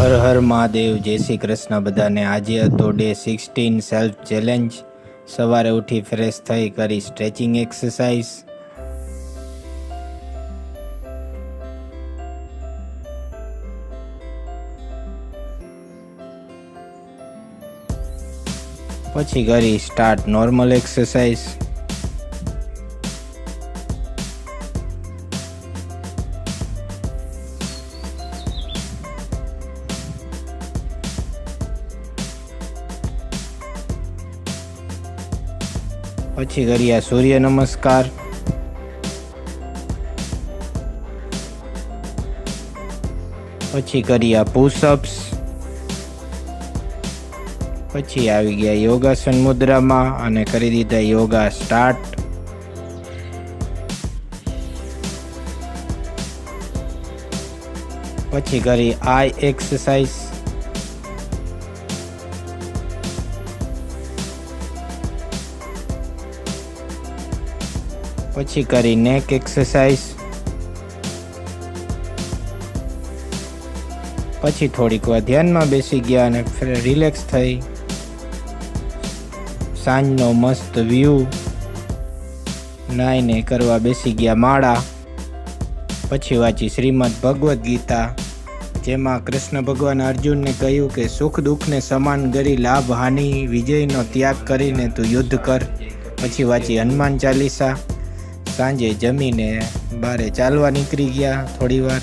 હર હર મહાદેવ, જય શ્રી કૃષ્ણ બધાને। આજે હતો ડે 16 સેલ્ફ ચેલેન્જ। સવારે ઉઠી ફ્રેશ થઈ કરી સ્ટ્રેચિંગ એક્સરસાઇઝ। પછી કરી સ્ટાર્ટ નોર્મલ એક્સરસાઇઝ। પછી કર્યા સૂર્ય નમસ્કાર। પછી કર્યા પુશઅપ્સ। પછી આવી ગયા યોગાસન મુદ્રામાં અને કરી દીધા યોગા સ્ટાર્ટ। પછી કરી આઈ એક્સરસાઇઝ। પછી કરી નેક એક્સરસાઇઝ। પછી થોડીક વાર ધ્યાનમાં બેસી ગયા અને રિલેક્સ થઈ સાંજનો મસ્ત વ્યૂ નાઈને કરવા બેસી ગયા માળા। પછી વાંચી શ્રીમદ ભગવદ્ ગીતા, જેમાં કૃષ્ણ ભગવાન અર્જુનને કહ્યું કે સુખ દુઃખને સમાન કરી લાભ હાનિ વિજયનો ત્યાગ કરીને તું યુદ્ધ કર। પછી વાંચી હનુમાન ચાલીસા। સાંજે જમીને બારે ચાલવા નીકળી ગયા થોડી વાર।